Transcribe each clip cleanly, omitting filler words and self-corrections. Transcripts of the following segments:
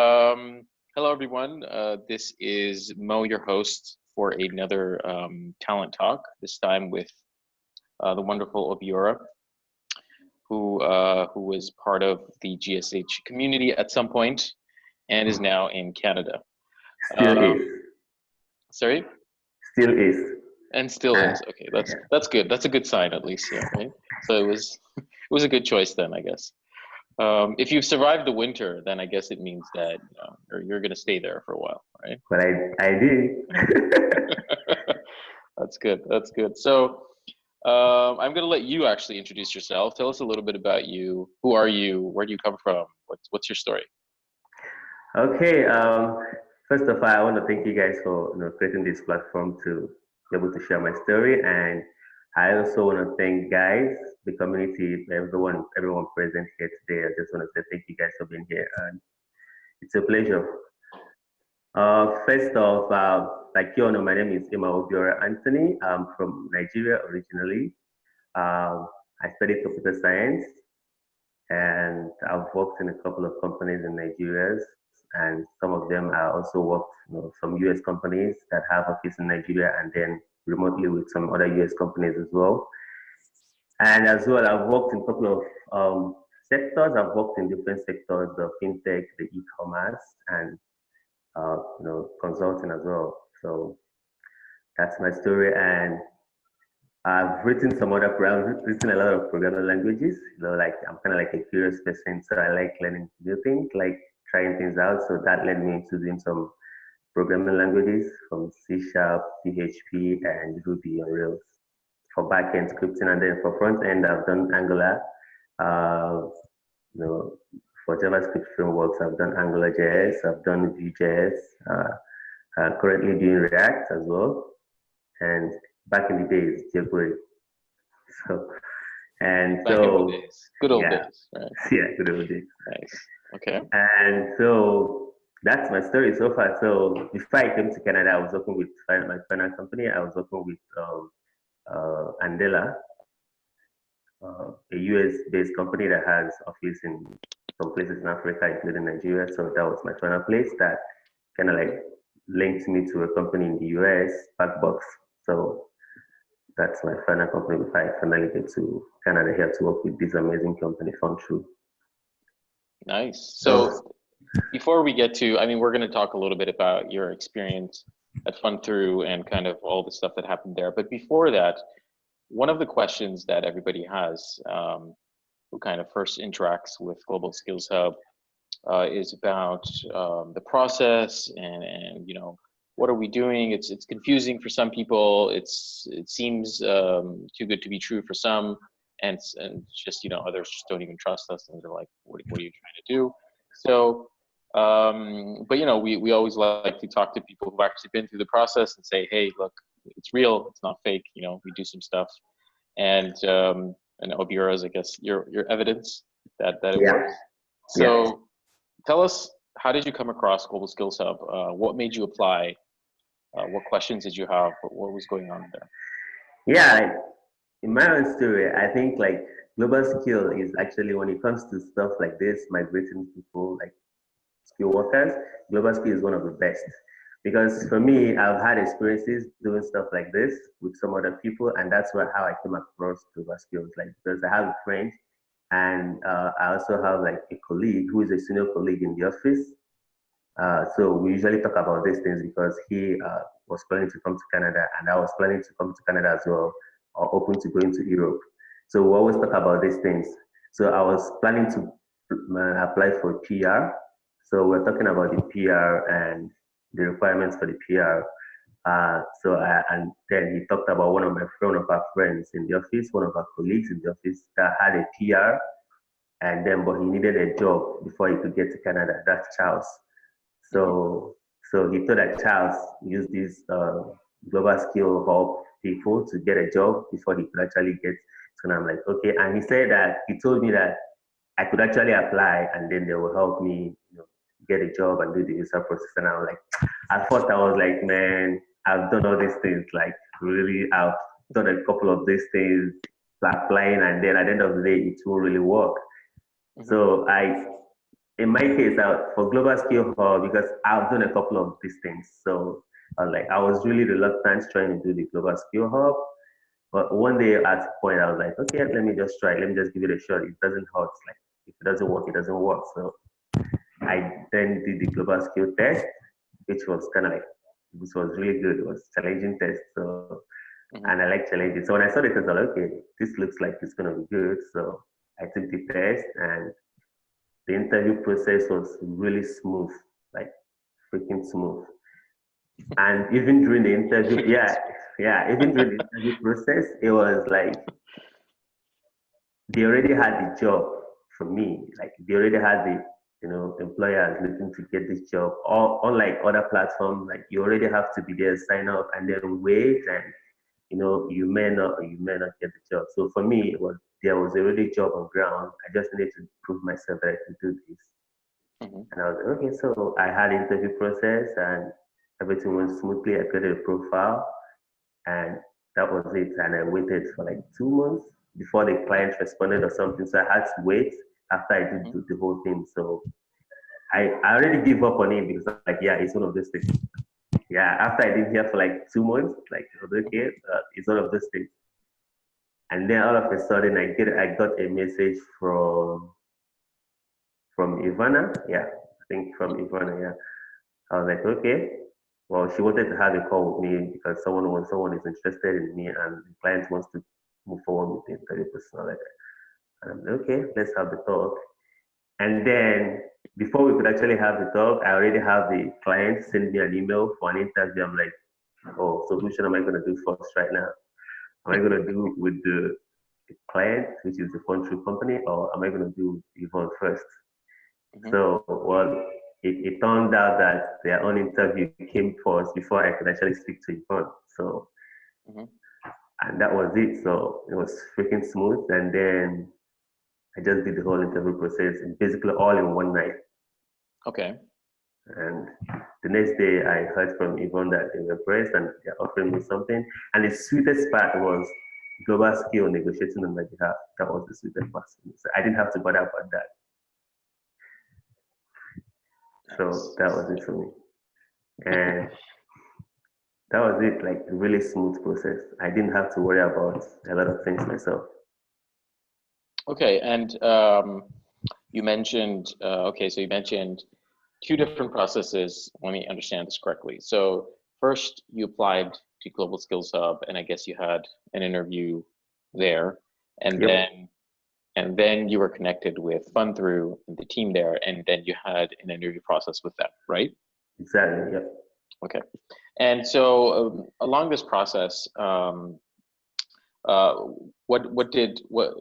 Hello, everyone. This is Mo, your host, for another talent talk, this time with the wonderful Obiora, who was part of the GSH community at some point and is now in Canada. Still is. Sorry? Still is. And still is. Okay, that's good. That's a good sign, at least, yeah, right? So it was a good choice then, I guess. If you've survived the winter, then I guess it means that you're going to stay there for a while, right? But I did. That's good. That's good. So I'm going to let you actually introduce yourself. Tell us a little bit about you. Who are you? Where do you come from? What's your story? Okay. First of all, I want to thank you guys for creating this platform to be able to share my story, and I also want to thank guys, the community, everyone present here today. I just want to say thank you guys for being here, and it's a pleasure. First off, like you all know, my name is Obiora Anthony. I'm from Nigeria originally. I studied computer science, and I've worked in a couple of companies in Nigeria, and some of them I also worked, some US companies that have office in Nigeria, and then remotely with some other US companies as well. And as well, I've worked in a couple of sectors. I've worked in different sectors, the fintech, the e-commerce, and consulting as well. So that's my story. And I've written I've written a lot of programming languages. Like I'm kind of like a curious person, so I like learning new things, like trying things out. So that led me into doing some programming languages from C#, PHP, and Ruby on Rails for backend scripting, and then for front end, I've done Angular. For JavaScript frameworks, I've done AngularJS, I've done Vue.js, currently doing React as well, and back in the days, jQuery. Back in the days, good old days, right? Yeah, good old days. Nice. Okay. And so that's my story so far. So before I came to Canada, I was working with my finance company. I was working with Andela, a US-based company that has office in some places in Africa, including Nigeria. So that was my final place that kind of like linked me to a company in the US, Packbox. So that's my final company before I finally get to Canada here to work with this amazing company, FundThrough. Nice. So before we get to, we're going to talk a little bit about your experience at FundThrough and kind of all the stuff that happened there. But before that, one of the questions that everybody has who kind of first interacts with Global Skills Hub is about the process and what are we doing? It's confusing for some people. It seems too good to be true for some, and just others just don't even trust us and they're like, what are you trying to do? So, but we always like to talk to people who've actually been through the process and say, hey, look, it's real, it's not fake. We do some stuff, and Obiora is, I guess, your evidence that it works. So, tell us, how did you come across Global Skills Hub? What made you apply? What questions did you have? What was going on there? Yeah, in my own story, I think like global skill is actually, when it comes to stuff like this, migrating people, like skill workers, global skill is one of the best. Because for me, I've had experiences doing stuff like this with some other people, and that's how I came across global skills. Like, because I have a friend, and I also have like a colleague who is a senior colleague in the office. So we usually talk about these things because he was planning to come to Canada, and I was planning to come to Canada as well, or open to going to Europe. So we always talk about these things. So I was planning to apply for PR. So we're talking about the PR and the requirements for the PR. And then he talked about one of our friends in the office, one of our colleagues in the office that had a PR, but he needed a job before he could get to Canada. That's Charles. So he thought that Charles used this global skill hub people to get a job before he could actually get. So I'm like, okay. And he said that he told me that I could actually apply, and then they will help me, get a job and do the visa process. And I was like, at first I was like, man, I've done all these things. Like, really, I've done a couple of these things, applying, and then at the end of the day, it won't really work. Mm-hmm. So in my case, for Global Skill Hub, because I've done a couple of these things, so I was really reluctant trying to do the Global Skill Hub. But one day at a point, I was like, okay, let me just try. Let me just give it a shot. It doesn't hurt. Like, if it doesn't work, it doesn't work. So I then did the global skill test, which was kind of like, which was really good. It was challenging test. So, and I like challenges. So when I saw the test, I was like, okay, this looks like it's going to be good. So I took the test, and the interview process was really smooth, like freaking smooth. And even during the interview, even during the interview process, it was like they already had the job for me. Like they already had the employers looking to get this job. Or unlike other platforms, like you already have to be there, sign up, and then wait, and you may not or you may not get the job. So for me, there was already a job on ground. I just needed to prove myself that I could do this. And I was like, okay, so I had interview process and everything went smoothly. I created a profile, and that was it. And I waited for like 2 months before the client responded or something. So I had to wait after I did the whole thing. So I already give up on it because like, yeah, it's one of those things. Yeah, after I did here for like 2 months, like, okay, it's one of those things. And then all of a sudden I got a message from Ivana. Yeah, I think from Ivana, yeah. I was like, okay. Well, she wanted to have a call with me because someone is interested in me and the client wants to move forward with the interview person like that. And I'm like, okay, let's have the talk. And then before we could actually have the talk, I already have the client send me an email for an interview. I'm like, oh, so which one am I going to do first right now? Am I going to do with the client, which is the FundThrough company, or am I going to do Yvonne first? So, well, it turned out that their own interview came first before I could actually speak to Yvonne. So, and that was it. So it was freaking smooth. And then I just did the whole interview process basically all in one night. Okay. And the next day I heard from Yvonne that they were impressed and they're offering me something. And the sweetest part was global skill negotiating on my behalf. That was the sweetest part. So I didn't have to bother about that. So that was it for me. And that was it, like a really smooth process. I didn't have to worry about a lot of things myself. Okay, and you mentioned, so you mentioned two different processes. Let me understand this correctly. So first you applied to Global Skills Hub, and I guess you had an interview there, and then you were connected with FundThrough and the team there, and then you had an interview process with them, right? Exactly, yep. Okay, and so along this process,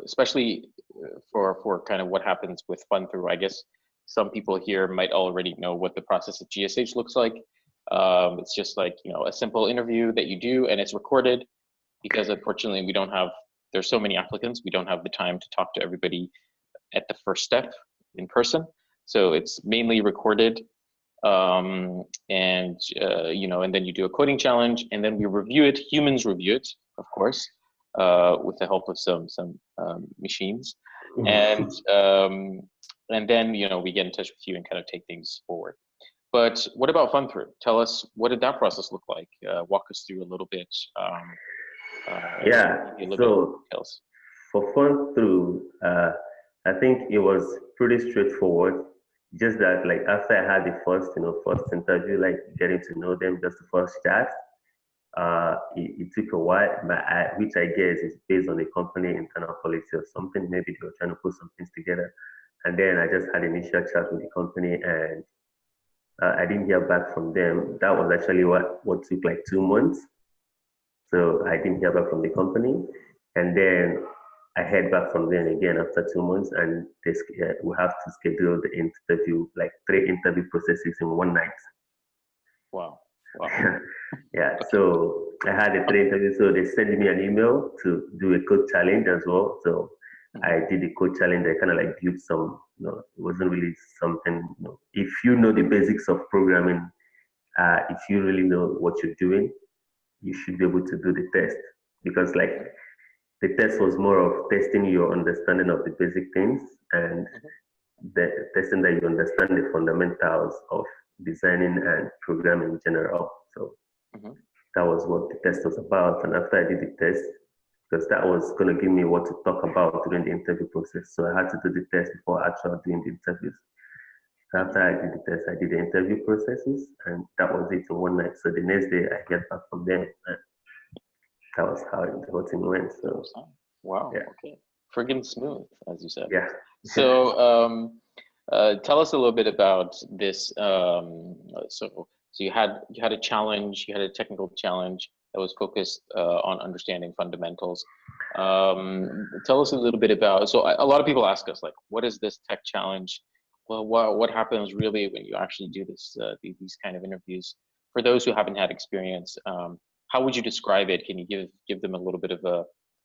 especially for kind of what happens with FundThrough, I guess some people here might already know what the process at GSH looks like. It's just like, a simple interview that you do, and it's recorded because unfortunately there's so many applicants, we don't have the time to talk to everybody at the first step in person. So it's mainly recorded, and then you do a coding challenge, and then we review it. Humans review it, of course, with the help of some machines, and then we get in touch with you and kind of take things forward. But what about FundThrough? Tell us, what did that process look like? Walk us through a little bit. So for FundThrough, I think it was pretty straightforward. Just that, like after I had the first interview, like getting to know them, just the first chat. It took a while, which I guess is based on the company internal policy or something. Maybe they were trying to put some things together. And then I just had an initial chat with the company, and I didn't hear back from them. That was actually what took like 2 months. So I didn't hear back from the company. And then I heard back from them again after 2 months, and we have to schedule the interview, like 3 interview processes in one night. Wow. Yeah, so I had a 3 interviews, so they sent me an email to do a code challenge as well. So I did the code challenge. I kind of like built some, it wasn't really something, if you know the basics of programming, if you really know what you're doing, you should be able to do the test, because like the test was more of testing your understanding of the basic things and the testing certain that you understand the fundamentals of designing and programming in general. So that was what the test was about. And after I did the test, because that was going to give me what to talk about during the interview process. So I had to do the test before actually doing the interviews. So after I did the test, I did the interview processes, and that was it in one night. So the next day, I get back from them, and that was how the whole thing went. So, wow, yeah. Okay, friggin' smooth, as you said. Yeah. So, tell us a little bit about this. So you had a challenge, you had a technical challenge that was focused on understanding fundamentals. Tell us a little bit about. So a lot of people ask us, like, what is this tech challenge? Well, what happens really when you actually do this these kind of interviews? For those who haven't had experience, how would you describe it? Can you give them a little bit of a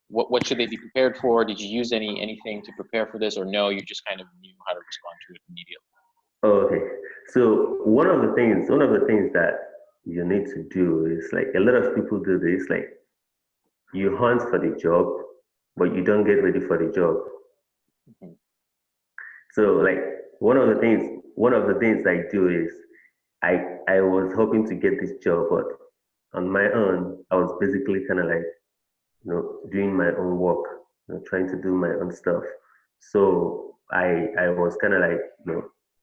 what should they be prepared for? Did you use anything to prepare for this, or no, you just kind of knew how to respond to it immediately? Oh, okay. So one of the things that you need to do is, like, a lot of people do this, like, you hunt for the job, but you don't get ready for the job. So, like, one of the things I do is I was hoping to get this job, but on my own, I was basically kind of like, doing my own work, trying to do my own stuff. So I was kind of like,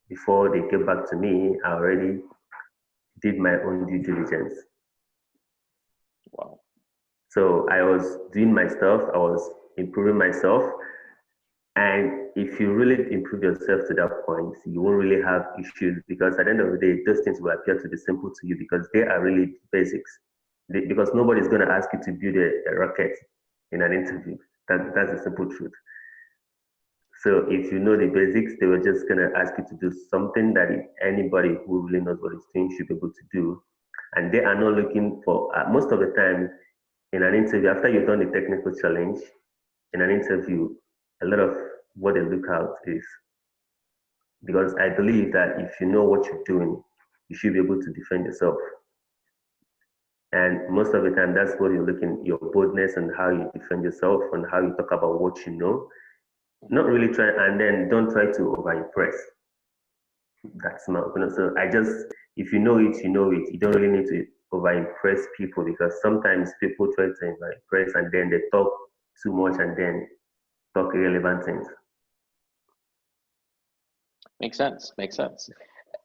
before they get back to me, I already did my own due diligence. Wow. So I was doing my stuff, I was improving myself. And if you really improve yourself to that point, you won't really have issues, because at the end of the day, those things will appear to be simple to you because they are really basics. Because nobody's going to ask you to build a rocket in an interview. That's the simple truth. So if you know the basics, they were just going to ask you to do something that anybody who really knows what he's doing should be able to do. And they are not looking for, most of the time in an interview, after you've done the technical challenge, in an interview, a lot of what they look out is, because I believe that if you know what you're doing, you should be able to defend yourself. And most of the time, that's what you're looking, your boldness and how you defend yourself and how you talk about what you know. Not really try, and then don't try to over impress. That's my opinion. So if you know it, you know it. You don't really need to over impress people, because sometimes people try to over impress and then they talk too much and then talk irrelevant things. Makes sense.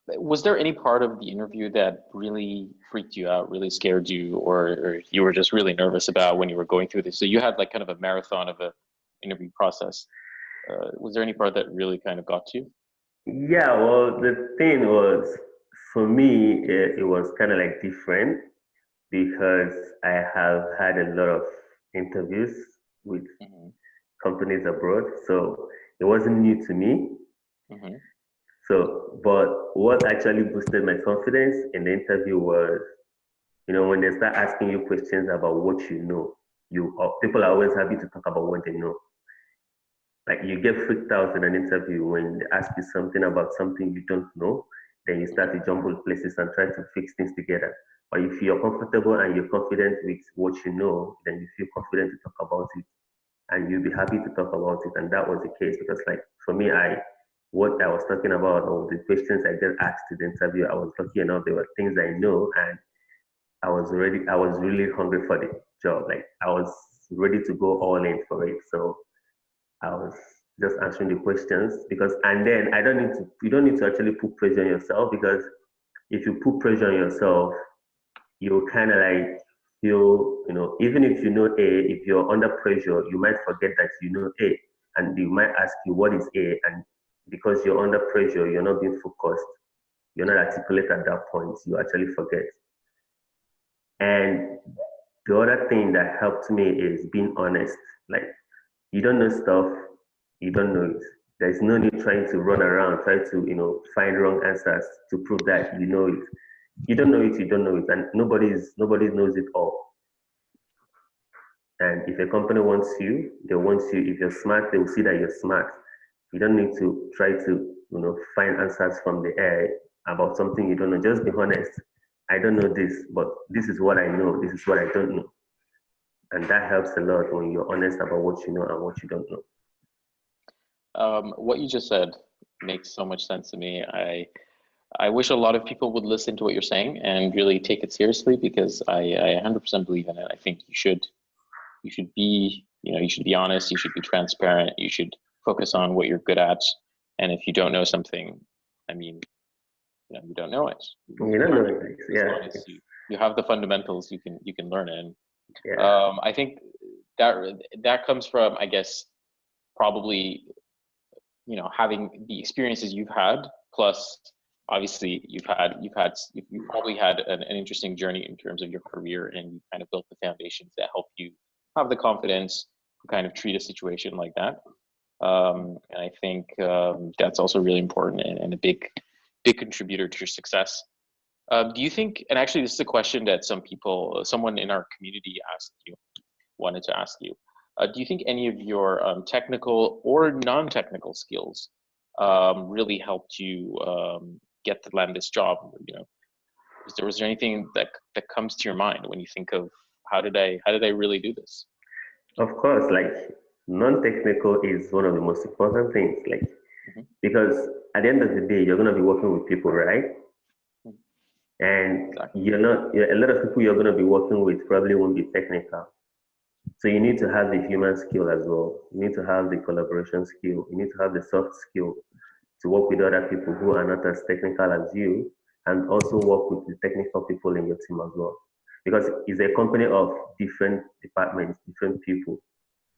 Was there any part of the interview that really freaked you out, really scared you, or you were just really nervous about when you were going through this? So you had like kind of a marathon of a interview process. Was there any part that really kind of got you? Yeah, well, the thing was, for me, it was kind of like different, because I have had a lot of interviews with companies abroad, so it wasn't new to me. So, but what actually boosted my confidence in the interview was, when they start asking you questions about what you know, people are always happy to talk about what they know. Like, you get freaked out in an interview when they ask you something about something you don't know, then you start to jumble places and try to fix things together. But if you're comfortable and you're confident with what you know, then you feel confident to talk about it, and you'll be happy to talk about it. And that was the case, because, like, for me, what I was talking about, or the questions I get asked in the interview, I was lucky enough, there were things I know, and I was really hungry for the job. Like, I was ready to go all in for it. So I was just answering the questions, and then you don't need to actually put pressure on yourself, because if you put pressure on yourself, you kind of like feel, even if you know A, if you're under pressure, you might forget that you know A, and you might ask you what is A, and because you're under pressure, you're not being focused, you're not articulate at that point, you actually forget. And the other thing that helped me is being honest. Like, you don't know stuff, you don't know it. There's no need trying to run around, try to, find wrong answers to prove that you know it. You don't know it, you don't know it, and nobody knows it all. And if a company wants you, they want you. If you're smart, they will see that you're smart. You don't need to try to, find answers from the air about something you don't know. Just be honest. I don't know this, but this is what I know. This is what I don't know. And that helps a lot when you're honest about what you know and what you don't know. What you just said makes so much sense to me. I wish a lot of people would listen to what you're saying and really take it seriously, because I 100% believe in it. I think you should be, you should be honest, you should be transparent, you should focus on what you're good at. And if you don't know something, I mean, you don't know it. You don't know it. As long as you have the fundamentals, you can learn it. And, Yeah. I think that comes from, I guess, probably, having the experiences you've had, plus obviously you've probably had an interesting journey in terms of your career, and you kind of built the foundations that help you have the confidence to kind of treat a situation like that. And I think that's also really important and a big contributor to your success. Do you think, and actually this is a question that someone in our community wanted to ask you, do you think any of your technical or non-technical skills really helped you get to land this job? Was there anything that comes to your mind when you think of how did I really do this? Of course, like non-technical is one of the most important things, like because at the end of the day, you're gonna be working with people, right? And Exactly. a lot of people you're gonna be working with probably won't be technical. So you need to have the human skill as well. You need to have the collaboration skill. You need to have the soft skill to work with other people who are not as technical as you, and also work with the technical people in your team as well. Because it's a company of different departments, different people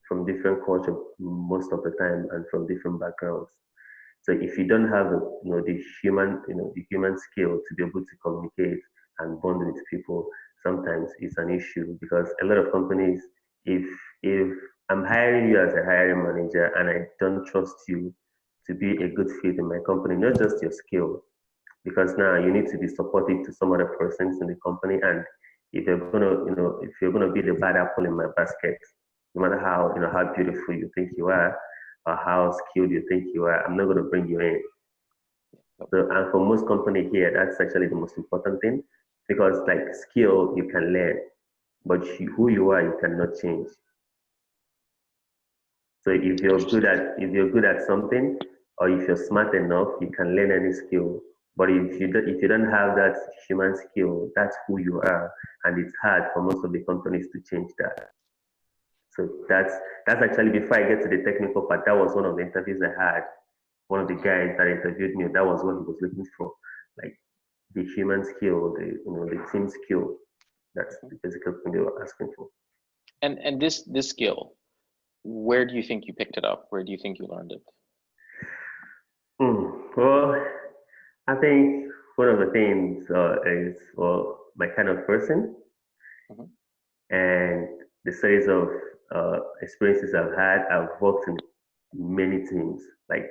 from different culture most of the time, and from different backgrounds. So if you don't have the human skill to be able to communicate and bond with people, sometimes it's an issue, because a lot of companies, if if I'm hiring you as a hiring manager and I don't trust you to be a good fit in my company, not just your skill, because now you need to be supportive to some other persons in the company. And if you're gonna be the bad apple in my basket, no matter how beautiful you think you are or how skilled you think you are, I'm not gonna bring you in. So, and for most company here, that's actually the most important thing, because like skill you can learn, but who you are you cannot change. So Interesting. if you're good at something, or if you're smart enough, you can learn any skill. But if you don't have that human skill, that's who you are, and it's hard for most of the companies to change that. So that's actually, before I get to the technical part, that was one of the interviews I had. One of the guys that interviewed me, that was what he was looking for, like the human skill, the team skill. That's the physical thing they were asking for. And this skill, where do you think you picked it up? Where do you think you learned it? Well, I think one of the things is, well, my kind of person, Mm-hmm. and the series of experiences I've had. I've worked in many teams. Like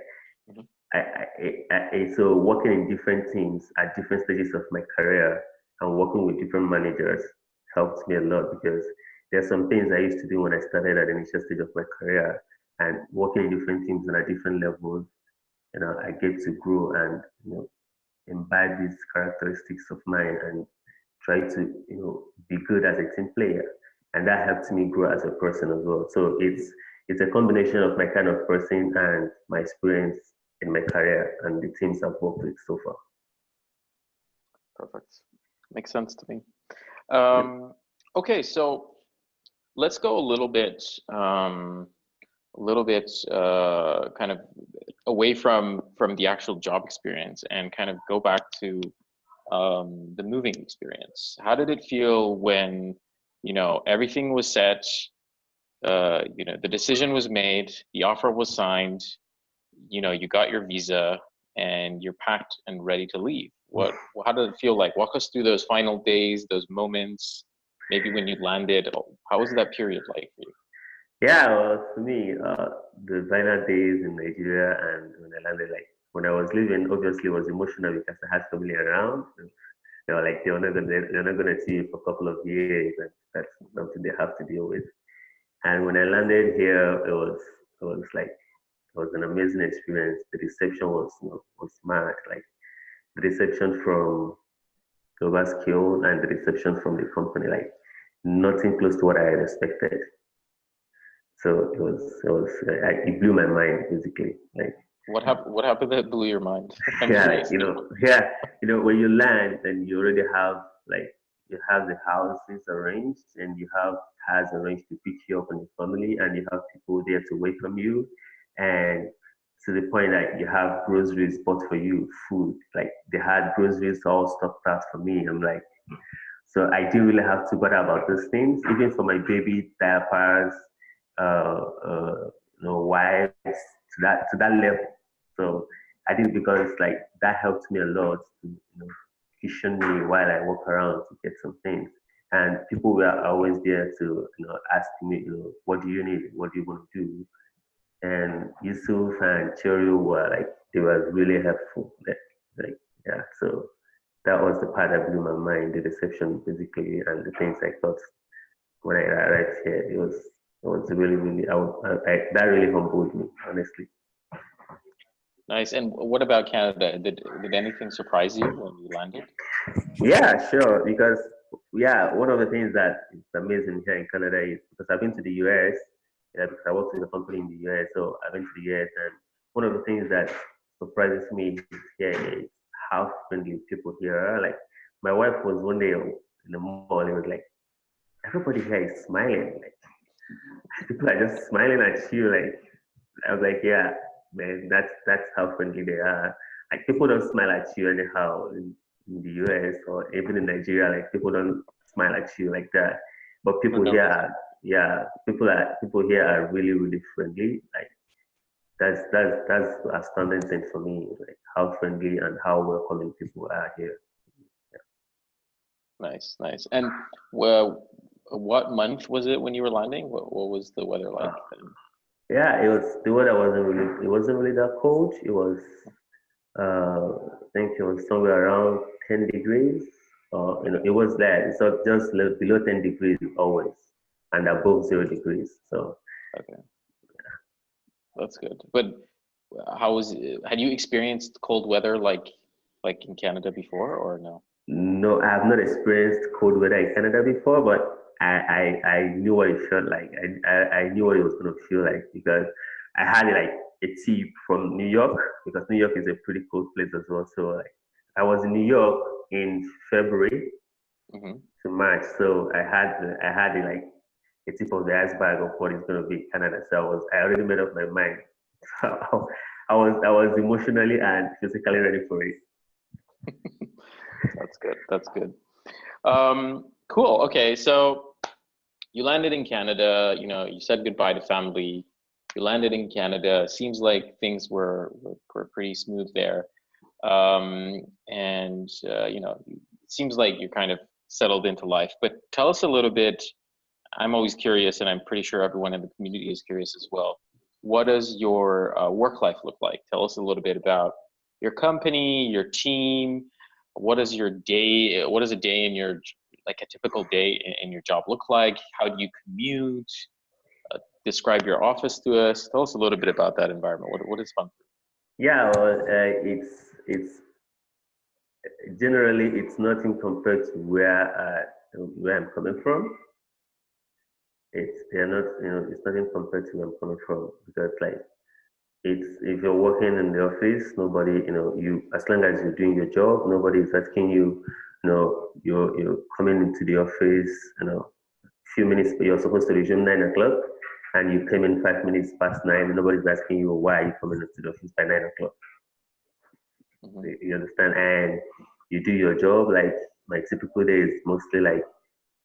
Mm-hmm. so working in different teams at different stages of my career and working with different managers helped me a lot, because there's some things I used to do when I started at the initial stage of my career, and working in different teams and at different levels, I get to grow and imbibe these characteristics of mine and try to be good as a team player, and that helps me grow as a person as well. So it's a combination of my kind of person and my experience in my career and the teams I've worked with so far. Perfect. Makes sense to me. Yep. Okay, so let's go a little bit kind of away from the actual job experience and kind of go back to the moving experience. How did it feel when everything was set, the decision was made, the offer was signed, you got your visa, and you're packed and ready to leave? How did it feel like? Walk us through those final days, those moments, maybe when you landed. How was that period like for you? Yeah, well, for me, the final days in Nigeria and when I landed, like when I was leaving, obviously it was emotional because I had family around. And they were like, they're not gonna see you for a couple of years, and that's something they have to deal with. And when I landed here, it was like it was an amazing experience. The reception was mad. Like the reception from Global Skill and the reception from the company, like nothing close to what I had expected. So it blew my mind basically. Like What happened that blew your mind? I'm Yeah, curious. yeah, when you land and you already have like you have the houses arranged and you have cars arranged to pick you up and your family and you have people there to welcome you and to the point that you have groceries bought for you, food, like they had groceries all stocked out for me. I'm like, so I didn't really have to bother about those things, even for my baby diapers, wipes to that level. So I did because like that helped me a lot to cushion me while I walk around to get some things. And people were always there to ask me, what do you need? What do you want to do? And Yusuf and Cherio were like they were really helpful. Like yeah, so that was the part that blew my mind, the reception basically, and the things I thought when I arrived here. It was really really that really humbled me honestly. Nice. And what about Canada? Did anything surprise you when you landed? Yeah, sure. Because yeah, one of the things that is amazing here in Canada is because I've been to the US, yeah, because I worked in a company in the US, so I've been to the US, and one of the things that surprises me here is how friendly people here are. Like my wife was one day in the mall, it was like everybody here is smiling, like people are just smiling at you, like I was like, yeah, man, that's how friendly they are. Like people don't smile at you anyhow in the US or even in Nigeria. Like people don't smile at you like that. But For people no here reason. are, yeah, people here are really really friendly. Like that's the astounding thing for me. Like how friendly and how welcoming people are here. Nice, nice. And well, what month was it when you were landing? What was the weather like then? Yeah, it was the weather wasn't really that cold. It was I think it was somewhere around 10 degrees. It was there. So just below 10 degrees always, and above 0 degrees. So Okay, that's good. But how was had you experienced cold weather like in Canada before or no? no, I have not experienced cold weather in Canada before, but I knew what it felt like. I knew what it was going to feel like because I had like a tip from New York because New York is a pretty cold place as well. So like I was in New York in February Hmm. to March, so I had like a tip of the iceberg of what is going to be in Canada. So I already made up my mind. So I was emotionally and physically ready for it. That's good. That's good. Cool. Okay, so you landed in Canada. You said goodbye to family. You landed in Canada. Seems like things were pretty smooth there. And it seems like you're kind of settled into life. But tell us a little bit. I'm always curious, and I'm pretty sure everyone in the community is curious as well. What does your work life look like? Tell us a little bit about your company, your team. What is your day? What does a day in your like a typical day in your job look like? How do you commute? Describe your office to us. Tell us a little bit about that environment. What is fun? Yeah, well, it's generally it's nothing compared to where I'm coming from. They're not it's nothing compared to where I'm coming from because like it's if you're working in the office, nobody you as long as you're doing your job, nobody is asking you. You're coming into the office. Few minutes you're supposed to resume 9 o'clock, and you came in 5 minutes past nine. Nobody's asking you why are you coming into the office by 9 o'clock. Hmm. You understand? And you do your job. Like my typical day is mostly like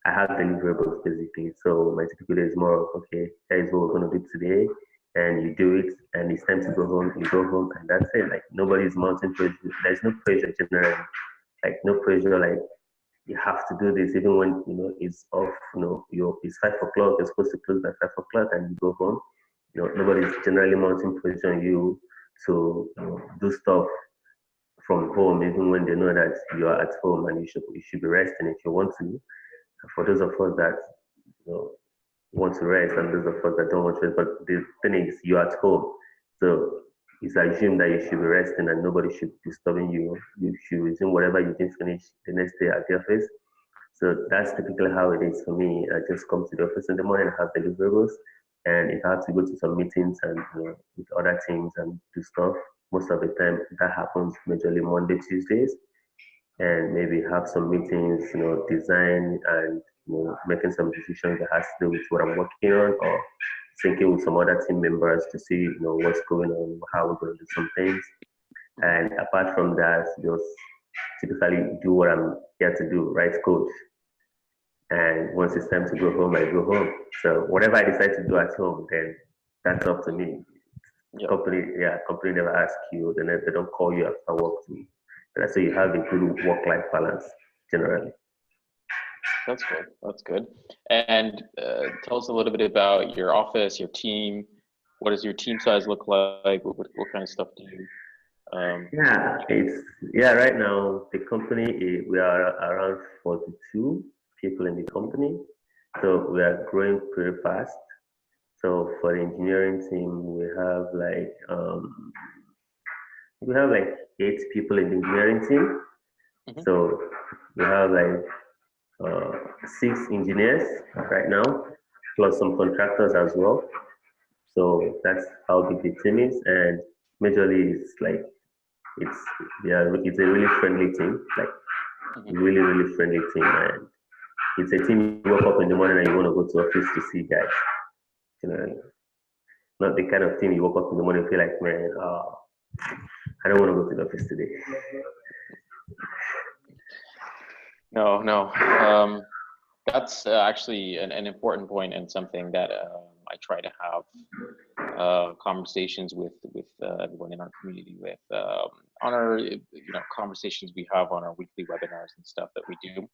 I have deliverables basically. So my typical day is more of okay, that is what we're gonna do today. And you do it and it's time to go home, you go home and that's it. Like nobody's mounting pressure. There's no pressure generally. Like no pressure like you have to do this even when it's off, it's 5 o'clock, you're supposed to close by 5 o'clock and you go home. Nobody's generally mounting pressure on you to do stuff from home, even when they know that you are at home and you should be resting if you want to. For those of us that you know, want to rest and those of us that don't want to rest, but the thing is, you're at home, so it's assumed that you should be resting and nobody should be disturbing you. You should resume whatever you didn't finish the next day at the office. So that's typically how it is for me. I just come to the office in the morning, have deliverables, and if I have to go to some meetings and with other teams and do stuff, most of the time that happens majorly Monday, Tuesdays, and maybe have some meetings, design and making some decisions that has to do with what I'm working on, or thinking with some other team members to see what's going on, how we're going to do some things. And apart from that, just typically do what I'm here to do, write code. And once it's time to go home, I go home. So whatever I decide to do at home, then that's up to me. Yep. Company never asks you, they don't call you after work to. So you have a good work-life balance generally. That's good. That's good. And tell us a little bit about your office, your team. What does your team size look like? What kind of stuff do you? Right now the company we are around 42 people in the company, so we are growing pretty fast. So for the engineering team, we have like 8 people in the engineering team. Mm-hmm. So we have like 6 engineers right now, plus some contractors as well. So that's how big the team is, and majorly it's a really friendly team, like really really friendly team, and it's a team you wake up in the morning and you want to go to office to see guys. Not the kind of team you woke up in the morning and feel like, man, I don't want to go to the office today. No. That's actually an important point, and something that I try to have conversations with everyone in our community with on our conversations we have on our weekly webinars and stuff that we do,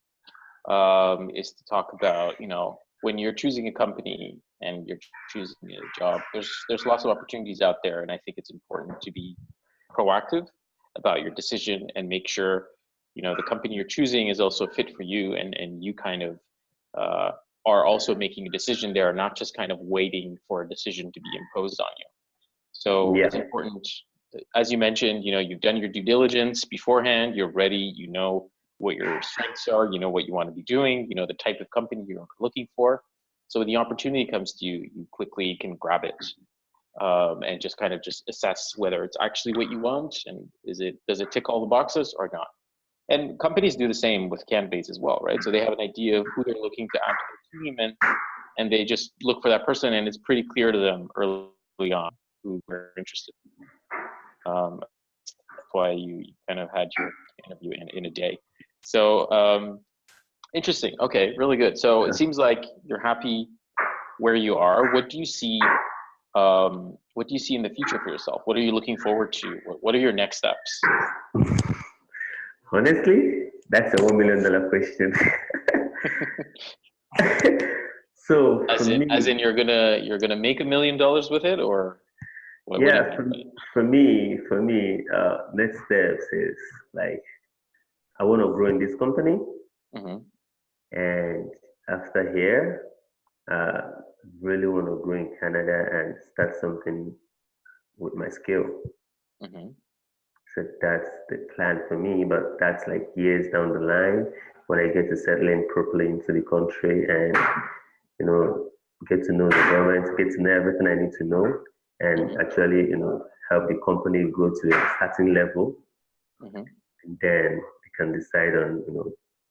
is to talk about when you're choosing a company and you're choosing a job, there's lots of opportunities out there, and I think it's important to be proactive about your decision and make sure the company you're choosing is also fit for you, and you kind of are also making a decision there, not just kind of waiting for a decision to be imposed on you. So It's important, as you mentioned, you've done your due diligence beforehand, you're ready, what your strengths are, what you want to be doing, the type of company you're looking for. So when the opportunity comes to you, you quickly can grab it, and just kind of assess whether it's actually what you want, and does it tick all the boxes or not. And companies do the same with candidates as well, right? So they have an idea of who they're looking to add to their team, and they just look for that person, and it's pretty clear to them early on who they're interested in. That's why you kind of had your interview in a day. So interesting. Okay, really good. So it seems like you're happy where you are. What do you see? What do you see in the future for yourself? What are you looking forward to? What are your next steps? Honestly, that's a $1 million question. So as in you're gonna make $1 million with it, or what? Yeah, for me, next steps is like I want to grow in this company, and after here, really want to grow in Canada and start something with my skill. So that's the plan for me, but that's like years down the line when I get to settle in properly into the country and, get to know the government, get to know everything I need to know, and actually, help the company grow to a certain level. And then we can decide on,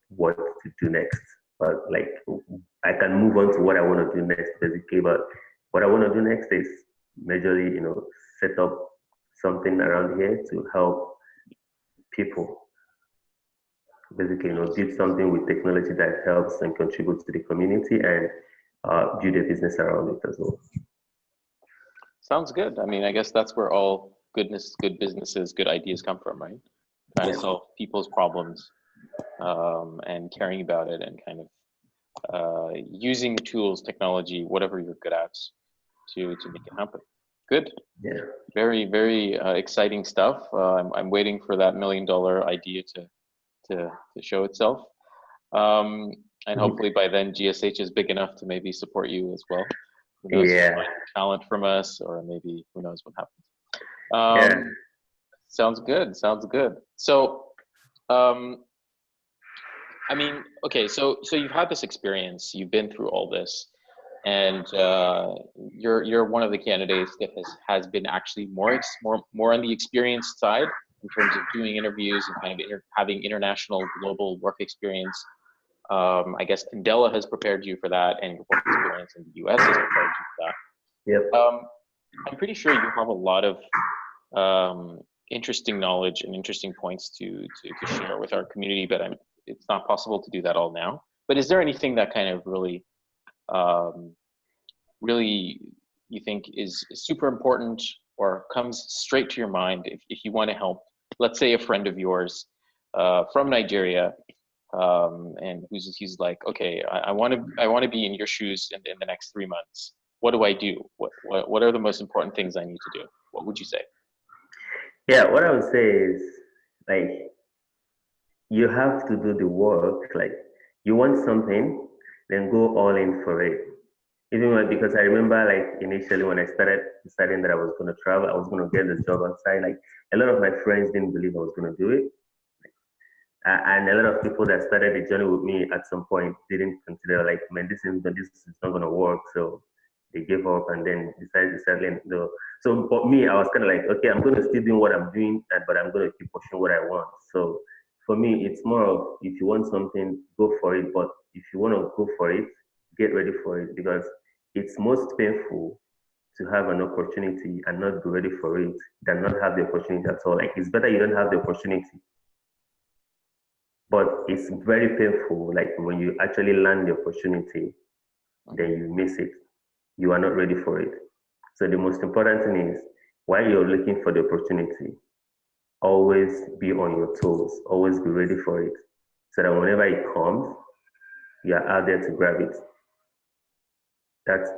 what to do next. But like, I can move on to what I want to do next, basically. But what I want to do next is majorly, set up something around here to help people. Basically, build something with technology that helps and contributes to the community, and build a business around it as well. Sounds good. I mean, I guess that's where all good businesses, good ideas come from, right? Trying to solve people's problems, and caring about it, and kind of using tools, technology, whatever you're good at, to make it happen. Good. Yeah. Very, very exciting stuff. I'm waiting for that $1 million idea to show itself, and hopefully by then GSH is big enough to maybe support you as well. Who knows? Find talent from us, or maybe who knows what happens. Sounds good. So, I mean, okay. So you've had this experience. You've been through all this, and you're one of the candidates that has been actually more on the experienced side in terms of doing interviews and kind of having international global work experience. I guess Candela has prepared you for that, and your work experience in the US has prepared you for that. Yep. I'm pretty sure you have a lot of interesting knowledge and interesting points to share with our community, but it's not possible to do that all now. But is there anything that kind of really you think is super important or comes straight to your mind if you want to help, let's say, a friend of yours from Nigeria, and he's like, okay, I want to be in your shoes in the next 3 months. What do I do? What are the most important things I need to do? What would you say? Yeah, what I would say is, like, you have to do the work. Like, you want something, then go all in for it. Even when, because I remember, like, initially when I started deciding that I was going to travel, I was going to get this job outside. Like, a lot of my friends didn't believe I was going to do it. And a lot of people that started the journey with me at some point didn't consider, like, man, this is not going to work. So they gave up and then decided to settle in. So for me, I was kind of like, okay, I'm going to still do what I'm doing, but I'm going to keep pushing what I want. So for me, it's more of, if you want something, go for it. But if you want to go for it, get ready for it, because it's most painful to have an opportunity and not be ready for it than not have the opportunity at all. Like, it's better you don't have the opportunity, but it's very painful. Like, when you actually land the opportunity, then you miss it. You are not ready for it. So the most important thing is, while you're looking for the opportunity, always be on your toes, always be ready for it, so that whenever it comes, you are out there to grab it. That's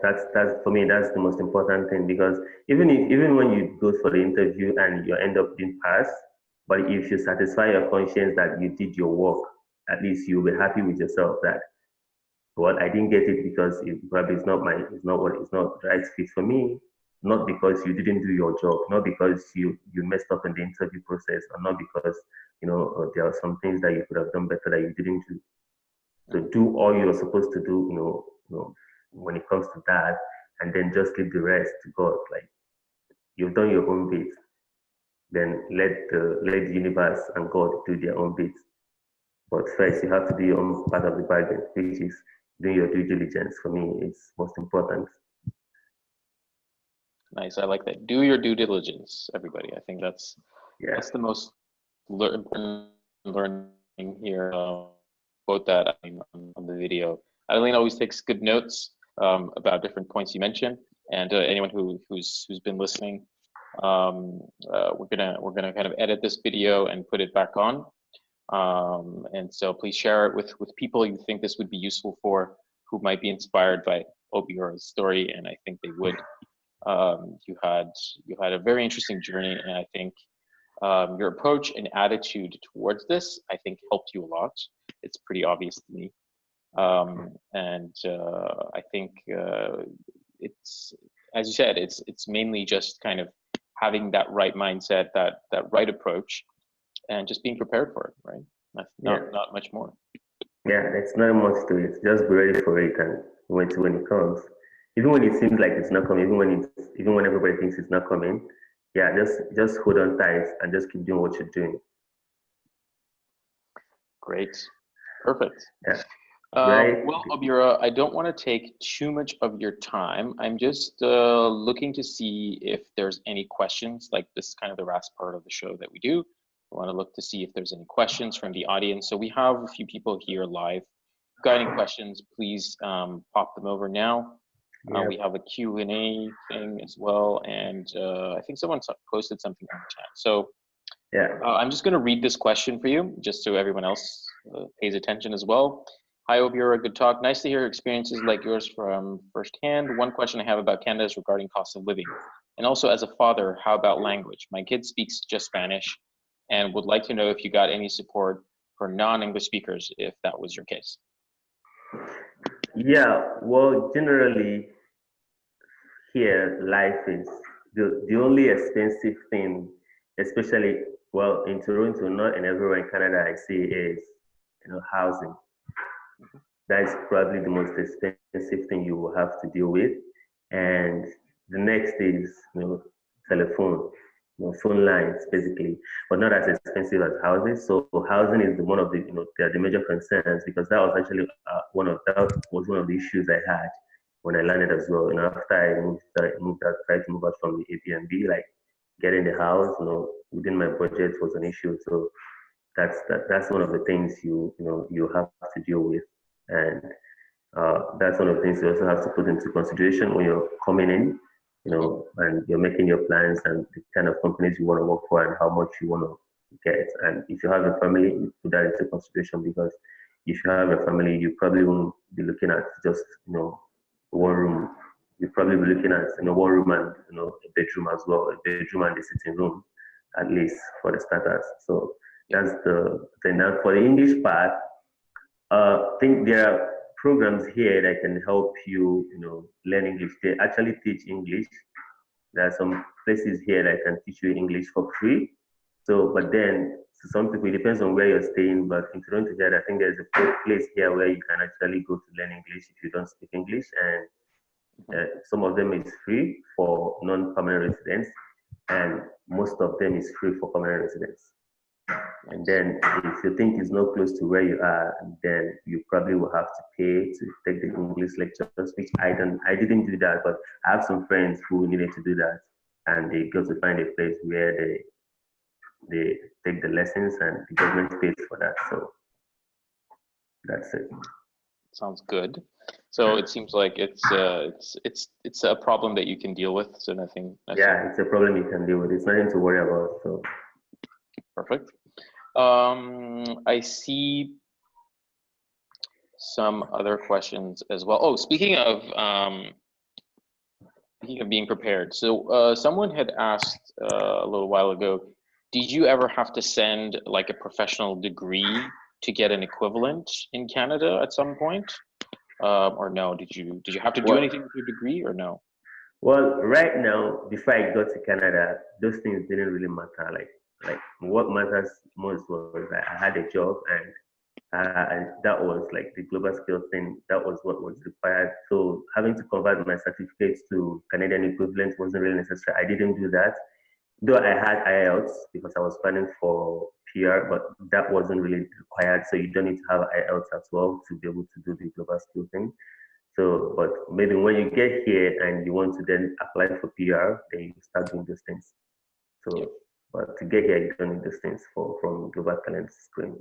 for me, that's the most important thing, because even when you go for the interview and you end up being passed, but if you satisfy your conscience that you did your work, at least you'll be happy with yourself that, well, I didn't get it because it probably it's not the right fit for me, not because you didn't do your job, not because you messed up in the interview process, or not because there are some things that you could have done better that you didn't do. So do all you're supposed to do, when it comes to that, and then just leave the rest to God. Like, you've done your own bit, then let the universe and God do their own bit. But first, you have to do your own part of the bargain, which is doing your due diligence. For me, it's most important. Nice. I like that. Do your due diligence, everybody. I think that's the most important learning here. Quote that on the video. Adeline always takes good notes about different points you mentioned, and anyone who's been listening, we're gonna kind of edit this video and put it back on. And so please share it with people you think this would be useful for, who might be inspired by Obiora's story, and I think they would. You had a very interesting journey, and I think your approach and attitude towards this, I think, helped you a lot. It's pretty obvious to me, and I think it's, as you said, it's mainly just kind of having that right mindset, that right approach, and just being prepared for it, right? Not much more. Yeah, it's not much to it. Just be ready for it, and when it comes, even when it seems like it's not coming, even when everybody thinks it's not coming, yeah, just hold on tight and just keep doing what you're doing. Great, perfect. Yeah. Right. Well, Obiora, I don't want to take too much of your time. I'm just looking to see if there's any questions. Like, this is kind of the last part of the show that we do. I want to look to see if there's any questions from the audience. So we have a few people here live. If you've got any questions, please pop them over now. We have a Q&A thing as well, and I think someone posted something on the chat. So I'm just going to read this question for you, just so everyone else pays attention as well. Hi, Obiora, good talk. Nice to hear experiences like yours from firsthand. One question I have about Canada is regarding cost of living. And also, as a father, how about language? My kid speaks just Spanish and would like to know if you got any support for non-English speakers, if that was your case. Yeah, well, generally here, life is the only expensive thing, especially, well, in Toronto, not in everywhere in Canada, I see, is housing. That's probably the most expensive thing you will have to deal with. And the next is, telephone, phone lines basically, but not as expensive as houses. So housing is one of the, they are the major concerns because that was actually one of the issues I had when I landed as well. After tried to move out from the Airbnb, like getting the house, within my budget was an issue. So that's one of the things you have to deal with, and that's one of the things you also have to put into consideration when you're coming in, and you're making your plans and the kind of companies you want to work for and how much you want to get. And if you have a family, you put that into consideration because if you have a family, you probably won't be looking at just one room. You'll probably be looking at one room and a bedroom as well, a bedroom and a sitting room, at least for the starters. So that's the thing. Now for the English part, I think there are programs here that can help you, learn English. They actually teach English. There are some places here that can teach you English for free. So, but then some people, it depends on where you're staying. But in Toronto here, I think there's a place here where you can actually go to learn English if you don't speak English, and some of them is free for non-permanent residents, and most of them is free for permanent residents. And then if you think it's not close to where you are, then you probably will have to pay to take the English lectures, which I didn't do that, but I have some friends who needed to do that, and they go to find a place where they take the lessons and the government pays for that. So that's it. Sounds good. So it seems like it's a problem that you can deal with. So nothing. Yeah, it's a problem you can deal with. It's nothing to worry about. So perfect. I see some other questions as well. Oh, speaking of being prepared. So someone had asked a little while ago, did you ever have to send like a professional degree to get an equivalent in Canada at some point? Or no, did you have to do anything with your degree or no? Well, right now, before I got to Canada, those things didn't really matter. Like what matters most was that I had a job, and that was like the global skills thing. That was what was required. So having to convert my certificates to Canadian equivalent wasn't really necessary. I didn't do that, though I had IELTS because I was planning for PR, but that wasn't really required. So you don't need to have IELTS as well to be able to do the global skill thing. So, but maybe when you get here and you want to then apply for PR, then you start doing those things. So, but to get here, you don't need those things from global talent stream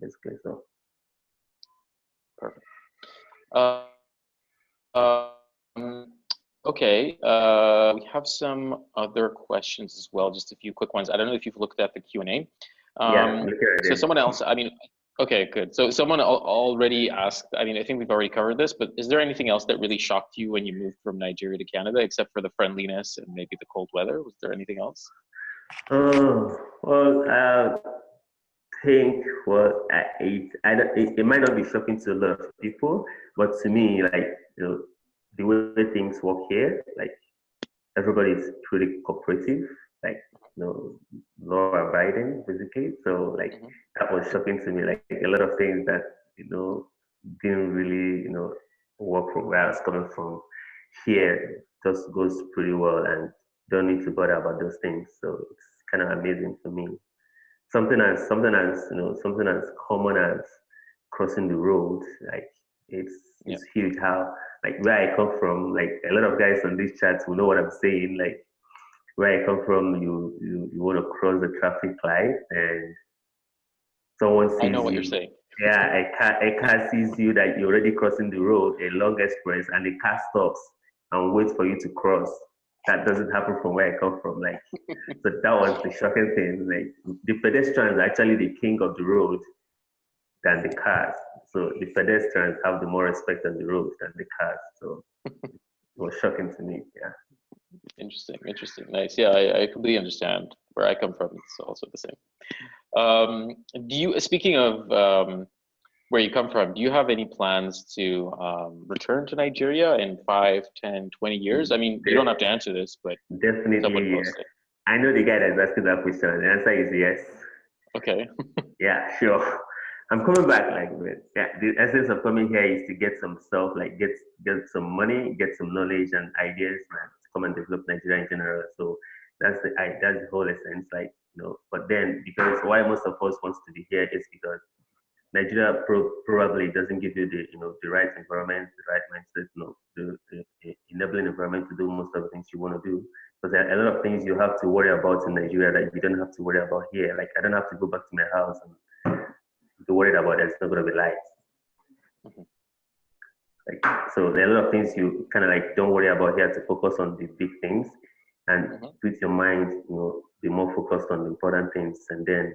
basically. So, perfect. Okay, we have some other questions as well, just a few quick ones. I don't know if you've looked at the Q&A. So someone else, okay, good. So someone already asked, I think we've already covered this, but is there anything else that really shocked you when you moved from Nigeria to Canada, except for the friendliness and maybe the cold weather? Was there anything else? Well, I think, it might not be shocking to a lot of people, but to me, like, the way things work here, like everybody is pretty cooperative, like, law abiding basically. So like that was shocking to me. Like a lot of things that didn't really work from where I was coming from. Here just goes pretty well and don't need to bother about those things. So it's kind of amazing for me. Something as common as crossing the road, like it's huge. How like where I come from, like a lot of guys on this chat will know what I'm saying. Like where I come from, you want to cross the traffic light and someone sees you. I know what you're saying. Yeah, a car sees you that you're already crossing the road, a long express, and the car stops and waits for you to cross. That doesn't happen from where I come from. Like, so that was the shocking thing. Like, the pedestrians are actually the king of the road than the cars. So the pedestrians have the more respect on the road than the cars. So it was shocking to me. Yeah. Interesting. Nice. Yeah, I completely understand. Where I come from, it's also the same. Speaking of where you come from, do you have any plans to return to Nigeria in 5, 10, 20 years? You don't have to answer this, but definitely yes. I know the guy that's asking that question. The answer is yes. Okay. Yeah, sure. I'm coming back. Like, yeah, the essence of coming here is to get some stuff, like get some money, get some knowledge and ideas, and to come and develop Nigeria in general. So that's the whole essence. Like, but then because why most of us wants to be here is because Nigeria probably doesn't give you the right environment, the right mindset, the enabling environment to do most of the things you want to do. Because there are a lot of things you have to worry about in Nigeria that you don't have to worry about here. Like I don't have to go back to my house and be worried about there's not going to be lights. Mhm. Like so, there are a lot of things you kind of like don't worry about here to focus on the big things and put your mind, be more focused on the important things, and then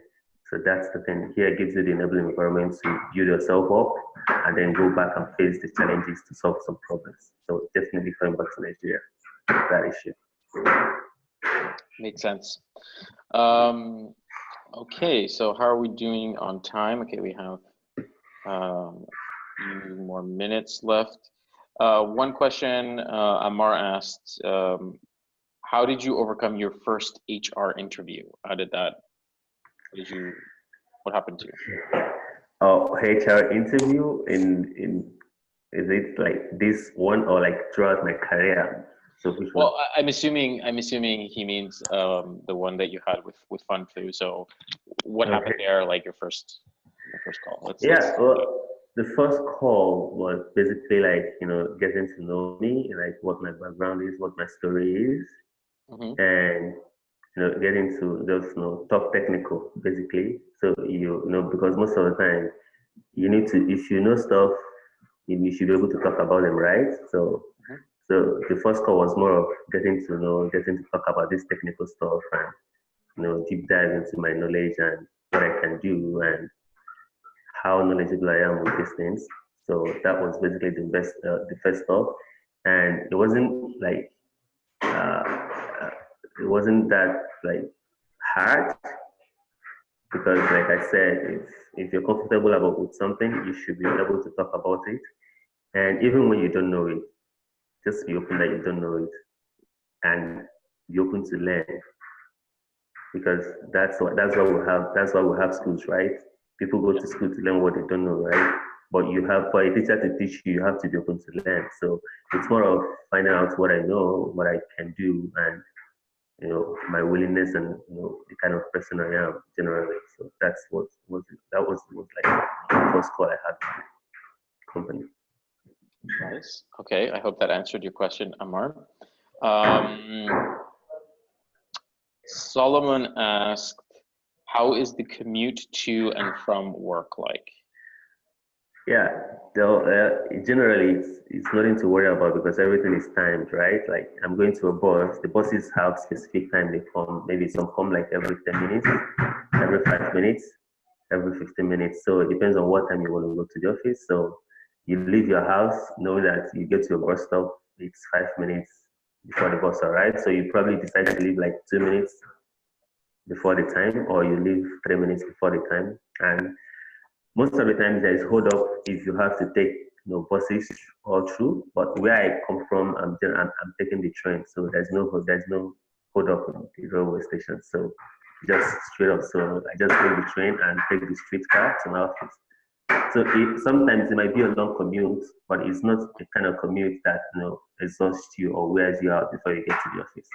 so that's the thing. Here gives you the enabling environment to build yourself up and then go back and face the challenges to solve some problems. So definitely coming back to Nigeria, that issue. Makes sense. Okay, so how are we doing on time? Okay, we have a few more minutes left. One question Amar asked, how did you overcome your first HR interview? What happened to you? Oh, HR interview in is it like this one or like throughout my career? So which one? Well, I'm assuming he means the one that you had with FundThrough. So what happened Okay. there, like your first call? Yeah, well, the first call was basically like, getting to know me, like what my background is, what my story is, Mhm. and getting to just talk technical basically. So because most of the time you need to, if you know stuff, you should be able to talk about them, right? So Mhm. so the first call was more of getting to talk about this technical stuff and deep dive into my knowledge and what I can do and how knowledgeable I am with these things. So that was basically the first stop, and it wasn't like uh, uh, it wasn't that like hard because, like I said, if you're comfortable about with something, you should be able to talk about it. And even when you don't know it, just be open that you don't know it, and be open to learn because that's why we have schools, right? People go Yeah. to school to learn what they don't know, right? But you have for a teacher to teach you, you have to be open to learn. So it's more of finding out what I know, what I can do, and my willingness and the kind of person I am generally. So that's what was like the first call I had with the company. Nice. Okay, I hope that answered your question, Amar. Solomon asked, how is the commute to and from work like? Yeah, though, generally it's nothing to worry about because everything is timed, right? Like I'm going to a bus, the buses have specific time they come. Maybe some come like every 10 minutes, every 5 minutes, every 15 minutes. So it depends on what time you want to go to the office. So you leave your house, know that you get to your bus stop, it's 5 minutes before the bus arrives. So you probably decide to leave like 2 minutes before the time, or you leave 3 minutes before the time. And most of the time there is hold up if you have to take buses all through. But where I come from, I'm taking the train, so there's no hold up in the railway station. So just straight up. So I just take the train and take the streetcar to my office. So sometimes it might be a long commute, but it's not the kind of commute that exhausts you or wears you out before you get to the office.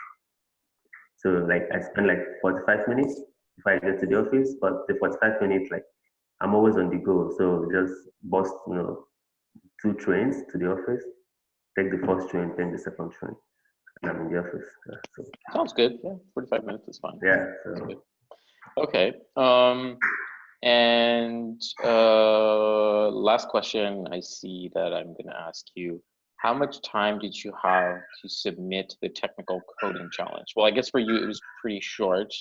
So like I spend like 45 minutes if I get to the office, but the 45 minutes like I'm always on the go. So just bust, 2 trains to the office, take the first train, take the second train, and I'm in the office. So Sounds good. Yeah, 45 minutes is fine. yeah, That's so good. Okay. And last question I see that I'm going to ask you. How much time did you have to submit the technical coding challenge? Well, I guess for you it was pretty short,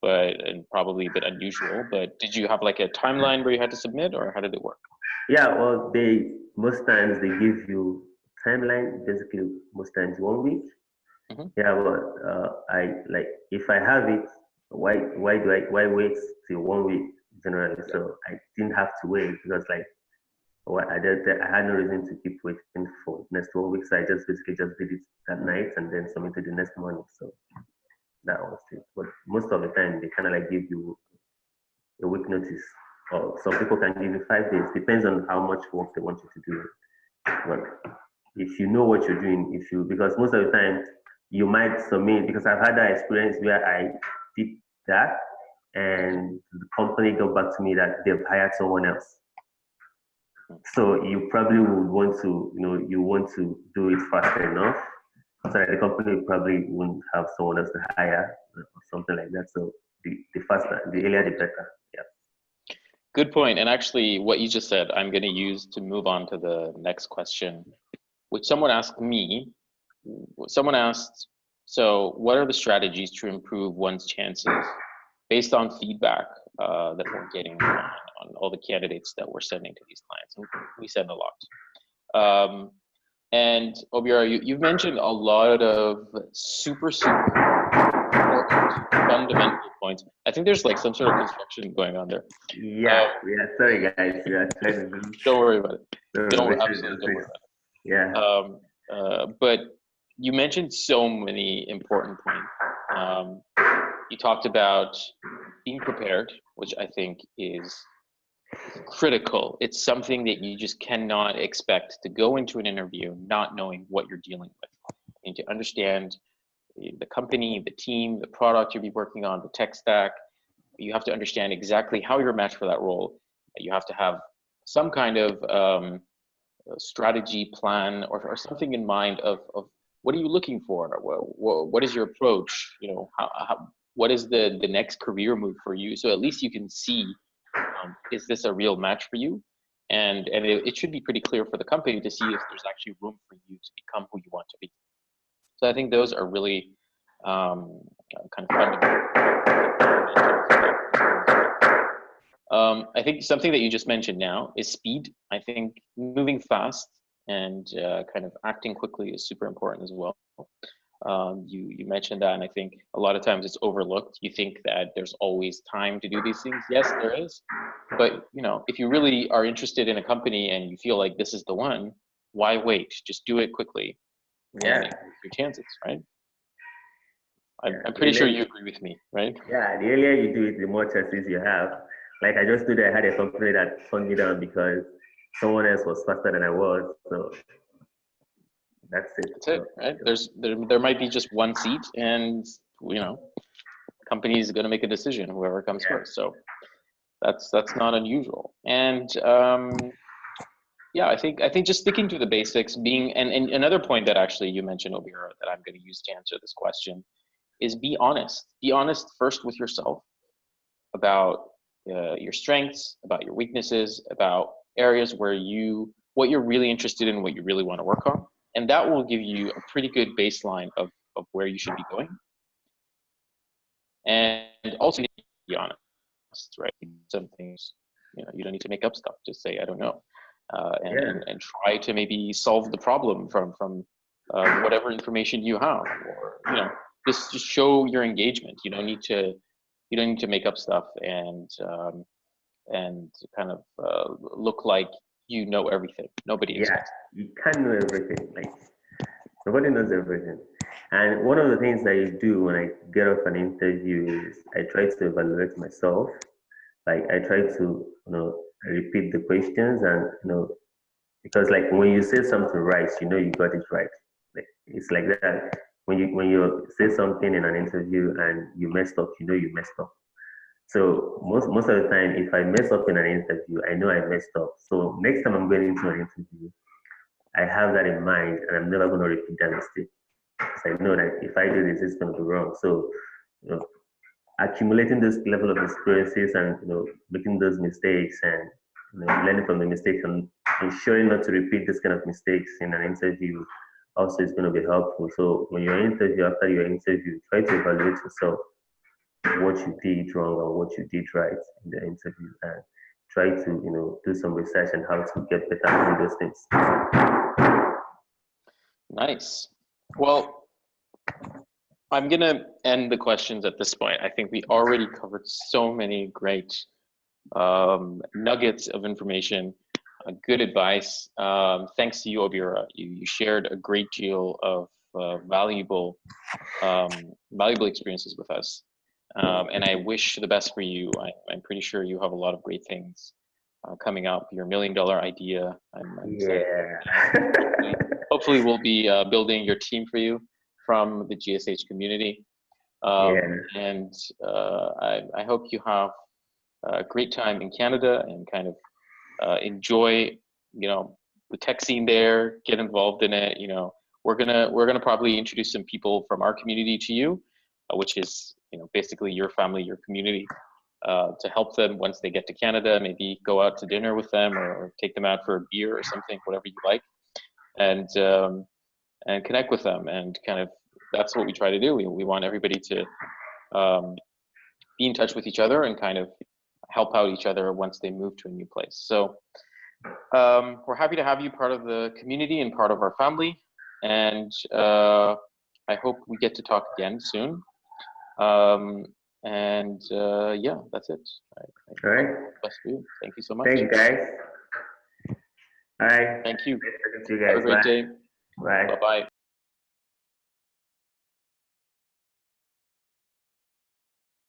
and probably a bit unusual, but did you have like a timeline where you had to submit, or how did it work? yeah. Well, they most times they give you timeline. Basically, most times 1 week. Mm-hmm. Yeah, but I like if I have it, why wait till 1 week generally? Yeah. So I didn't have to wait because like I had no reason to keep waiting for next 1 week. So I just basically just did it that night and then submitted the next morning. So that was it. But most of the time they kind of like give you a week notice. or some people can give you 5 days. Depends on how much work they want you to do. But if you know what you're doing, because most of the time you might submit, because I've had that experience where I did that and the company got back to me that they've hired someone else. So you probably would want to, you want to do it fast enough so that the company probably wouldn't have someone else to hire or something like that. So the faster, the earlier, the better. Yeah. Good point. And actually, what you just said, I'm going to use to move on to the next question, which someone asked me. Someone asked, so what are the strategies to improve one's chances based on feedback that we're getting on all the candidates that we're sending to these clients? And we send a lot. And Obiora, you've mentioned a lot of super important fundamental points. I think there's like some sort of construction going on there. Yeah, sorry guys, we are trying to do. Don't worry about it. No, Don't worry about it. Yeah. But you mentioned so many important points. You talked about being prepared, which I think is critical. It's something that you just cannot expect to go into an interview not knowing what you're dealing with. You need to understand the company, the team, the product you'll be working on, the tech stack. You have to understand exactly how you're matched for that role. You have to have some kind of strategy plan or something in mind of what are you looking for? What is your approach? What is the next career move for you? So at least you can see, is this a real match for you? And it should be pretty clear for the company to see if there's actually room for you to become who you want to be. So I think those are really kind of fundamental. I think something that you just mentioned now is speed. I think moving fast and kind of acting quickly is super important as well. You mentioned that, and I think a lot of times it's overlooked. You think that there's always time to do these things. Yes, there is. But if you really are interested in a company and you feel like this is the one, why wait? Just do it quickly. Yeah. And your chances, right? I'm pretty sure you agree with me, right? Yeah, the earlier you do it, the more chances you have. Like I just I had a company that turned me down because someone else was faster than I was. So that's it. That's it, right? There might be just one seat, and company is going to make a decision, whoever comes first. So that's not unusual. And yeah, I think just sticking to the basics, and another point that actually you mentioned, Obiora, that I'm going to use to answer this question is be honest. Be honest first with yourself about your strengths, about your weaknesses, about areas where what you're really interested in, what you really want to work on. And that will give you a pretty good baseline of where you should be going. And also be honest, right? Some things, you don't need to make up stuff. Just say, I don't know. And try to maybe solve the problem from whatever information you have, or just show your engagement. You don't need to make up stuff and kind of look like you know everything. Nobody expects. You can't know everything. Like nobody knows everything. And one of the things that you do when I get off an interview is I try to evaluate myself. Like I try to repeat the questions and because like when you say something right, you got it right. Like it's like that. When you say something in an interview and you messed up, you messed up. So most of the time, if I mess up in an interview, I know I messed up. So next time I'm going into an interview, I have that in mind, and I'm never going to repeat that mistake. Because I know that if I do this, it's going to be wrong. So accumulating this level of experiences and making those mistakes and learning from the mistakes and ensuring not to repeat this kind of mistakes in an interview also is going to be helpful. So when you're after your interview, try to evaluate yourself, what you did wrong and what you did right in the interview, and try to do some research on how to get better at those things. Nice. Well, I'm gonna end the questions at this point. I think we already covered so many great nuggets of information, good advice. Thanks to you, Obiora. You shared a great deal of valuable experiences with us. And I wish the best for you. I'm pretty sure you have a lot of great things coming up. Your $1 million idea. I'm excited. Yeah. Hopefully we'll be building your team for you from the GSH community. Yeah. And I hope you have a great time in Canada and kind of enjoy, the tech scene there, get involved in it. We're gonna probably introduce some people from our community to you, which is, basically your family, your community, to help them once they get to Canada, maybe go out to dinner with them or take them out for a beer or something, whatever you like, and connect with them. And kind of, that's what we try to do. We want everybody to be in touch with each other and kind of help out each other once they move to a new place. So we're happy to have you part of the community and part of our family. And I hope we get to talk again soon. Yeah, that's it. All right. Best for you. Thank you so much. Thank you, guys. All right. Thank you. Nice talking to you guys. Have a great Bye. day. Bye. Bye-bye.